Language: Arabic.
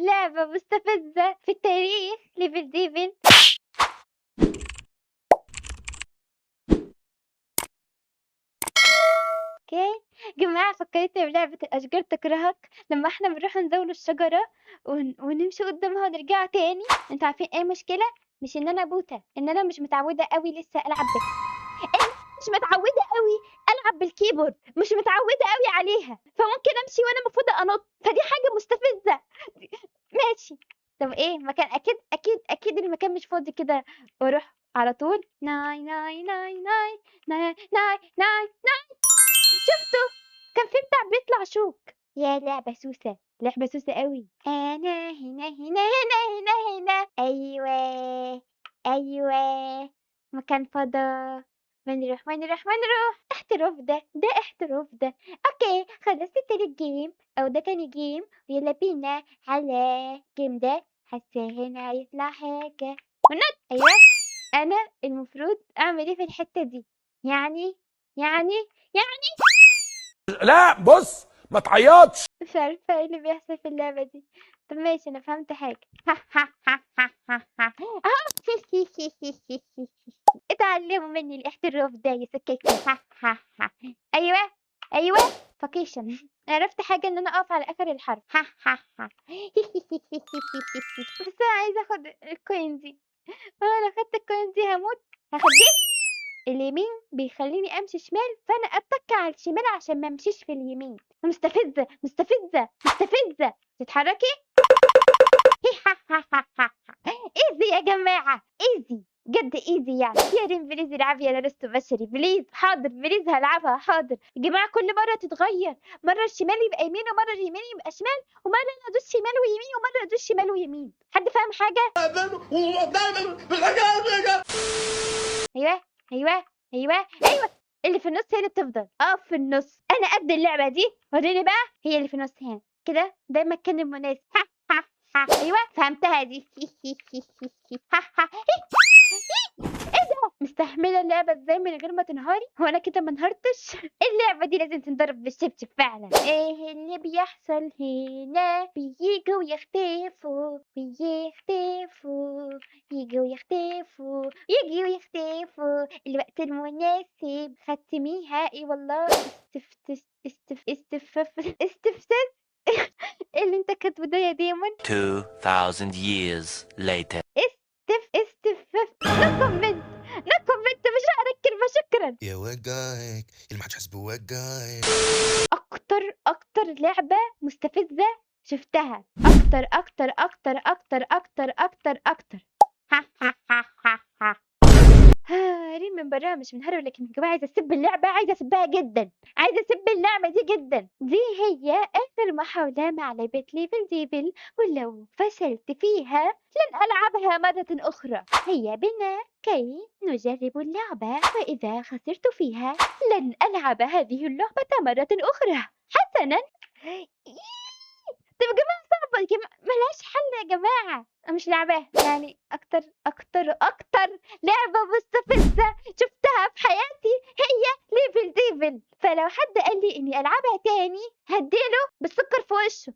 لعبة مستفزة في التاريخ ليفل ديفل. اوكي جماعة، فكرتني بلعبة الأشجار تكرهك، لما احنا بنروح نزول الشجرة ونمشي قدامها ونرجع تاني. انتوا عارفين ايه المشكلة؟ مش ان انا بوتة، ان انا مش متعودة قوي لسه العب مش متعودة قوي العب بالكيبورد، مش متعودة قوي عليها، فممكن امشي وانا المفروض انط، فدي حاجة مستفزة. ماشي. طب ايه مكان، اكيد المكان مش فاضي كده واروح على طول. ناي ناي ناي ناي ناي ناي ناي. شفتوا؟ كان في بتاع بيطلع شوك. يا لعبة سوسة، لعبة سوسة قوي. انا هنا. ايوه ايوه، مكان فضا. ما نروح احتراف ده احتراف ده. اوكي خلصت تالت جيم او ده تاني جيم، ويلا بينا على الجيم ده. حاسة هنا هيطلع حاجة ونط. ايوه، انا المفروض اعمل ايه في الحتة دي؟ يعني لا بص ما تعيطش. مش عارفة ايه اللي بيحصل في اللعبة دي. طب ماشي انا فهمت حاجة. اتعلموا مني الاحتراف ده يا سكاكين. ايوه ايوه، فاكيشن. عرفت حاجة ان انا اقف على اخر الحرف. بس انا عايزة اخد الكوين دي. انا خدت الكوين دي هموت. هاخد دي. اليمين بيخليني امشي شمال، فانا اتك على الشمال عشان ما امشيش في اليمين. مستفزة. تتحركي. ايزي يا جماعة، ايزي جد ايزي يعني. يا ريم بليز العبي، انا لست بشري. بليز حاضر، بليز هلعبها حاضر. يا جماعة كل مرة تتغير، مرة الشمال يبقى يمين ومرة اليمين يبقى شمال، ومرة انا ادوس شمال ويمين ومرة ادوس شمال ويمين. حد فاهم حاجة؟ ايوه ايوه. اللي في النص هي اللي بتفضل اقف في النص. انا قد اللعبه دي، وريني بقى. هي اللي في النص هنا كده، ده المكان المناسب. ايوه فهمتها دي. ايه ده؟ مستحمله اللعبه ازاي من غير ما تنهاري؟ هو انا كده ما انهارتش؟ اللعبه دي لازم تنضرب بالشبشب فعلا. ايه اللي بيحصل هنا؟ بييجوا يجوا يختفوا الوقت المناسب. ختميها ايه والله. استفساس. ايه اللي انت كاتبه ده يا ديمون؟ 2000 years later. نو كومنت. مش هقرا الكلمة. شكرا. يا وجعك اللي ما حدش حاسس بوجعك. اكتر لعبة مستفزة شفتها. اكتر. ريم من براها مش من هرب، لكن من جواها عايزة اسب اللعبة، عايزة اسبها جدا، عايزة اسب اللعبة دي جدا. دي هي آخر محاولة مع لعبة ليفل ديفل، ولو فشلت فيها لن ألعبها مرة أخرى. هيا بنا كي نجرب اللعبة، وإذا خسرت فيها لن ألعب هذه اللعبة مرة أخرى. حسنا. طب يا جماعة صعبة، يا جماعة ملهاش حل يا جماعة. أنا مش لعباها يعني. أكتر لعبة مستفزة شفتها في حياتي هي ليفل ديفل، فلو حد قال لي إني ألعبها تاني هديله بالسكر في وشه.